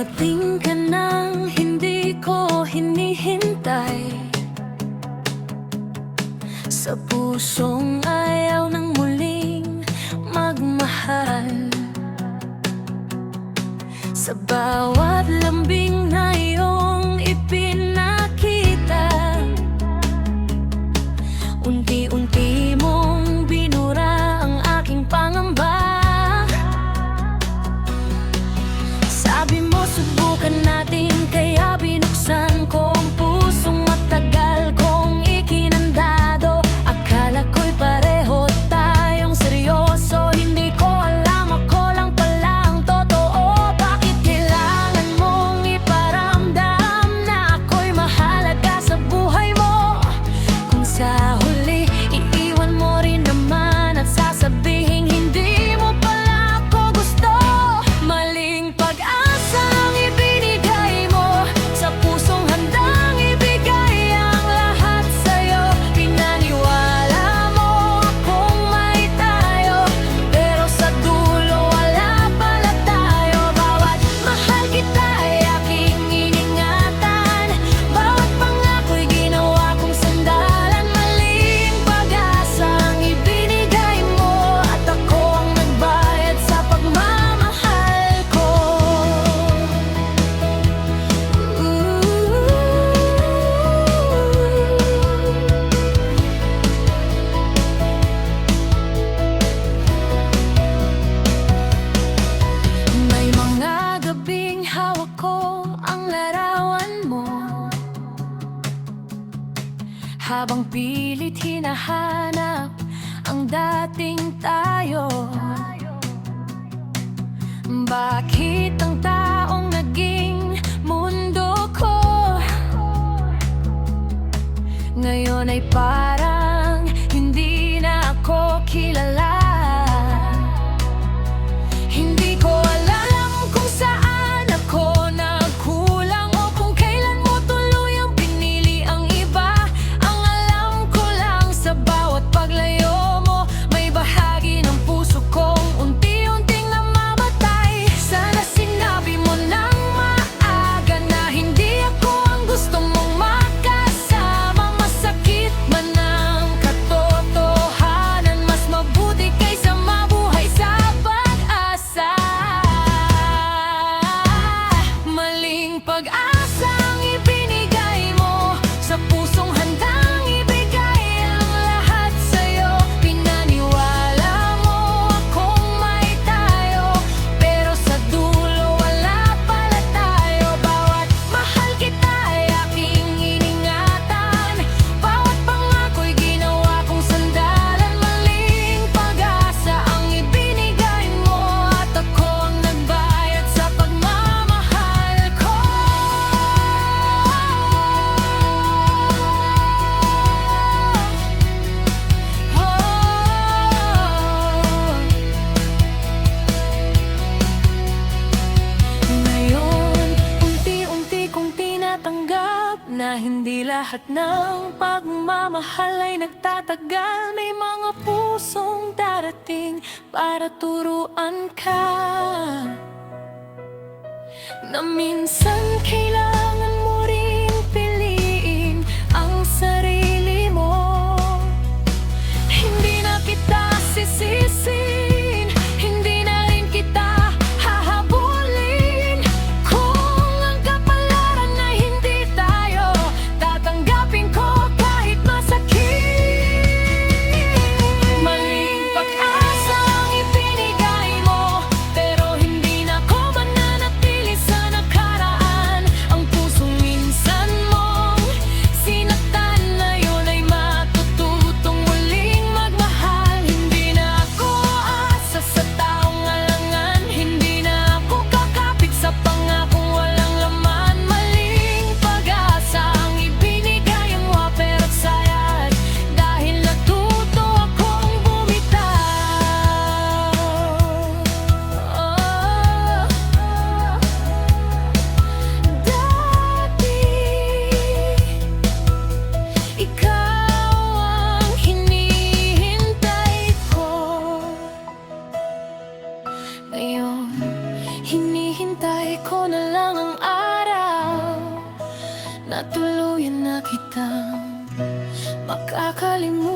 Dumating ka nang hindi ko hinihintay, sa pusong ayaw nang muling magmahal. Sa bawat lambing na iyong ipinakita, unti-unti mong binura ang aking pangamba. Sabi mo subukan natin, kaya binuksan ko ang pusong matagal kong ikinandado. Akala ko'y pareho tayong seryoso, hindi ko alam ako lang pala ang totoo. Bakit kailangan mong iparamdam na ako'y mahalaga sa buhay mo, kung sa huli iiwan mo rin naman at sasabihing hindi mo pala ako gusto? Maling pag-asa ang ibinigay mo sa pusong handang ibigay ang lahat sa'yo. Pinaniwala mo akong may tayo, pero sa dulo wala pala tayo. Bawat mahal kita ay aking iningatan, bawat pangako'y ginawa kong sandalan. Maling pag-asa ang ibinigay mo at ako ang nagbayad sa pagmamahal ko. May mga gabing hawak ko ang larawan mo, habang pilit hinahanap ang dating tayo. Bakit ang taong naging mundo ko ngayon ay parang hindi na ako kilala? Hindi ko alam kung saan ako nagkulang o kung kailan mo tuluyang pinili ang iba. Ang alam ko lang, sa bawat paglayo mo, may bahagi ng puso kong unti-unting namamatay. Sana sinabi mo nang maaga na hindi ako ang gusto mong makasama. Masakit man ang katotohanan, mas mabuti kaysa mabuhay sa pag-asa. Maling pag-asa ang ibinigay mo sa pusong handang ibigay ang lahat sa'yo. Pinaniwala mo akong may tayo, pero sa dulo wala pala tayo. Bawat mahal kita ay aking iningatan, bawat pangako'y ginawa kong sandalan. Maling pag-asa ang ibinigay mo at ako ang nagbayad sa pagmamahal ko. Ngayon, unti-unti kong tinatanggap na hindi lahat ng pagmamahal ay nagtatagal. May mga pusong darating para turuan ka na minsan kailangan mo rin piliin ang sarili mo. Hindi na kita sisisin, hindi na rin kita hahabulin. Kung ang kapalaran ay hindi tayo, tatanggapin ko kahit masakit. Maling pag-asa ang ibinigay mo, pero hindi na ako mananatili sa nakaraan. Ang ko na lang ang araw na tuluyan na kitang makakalimutan.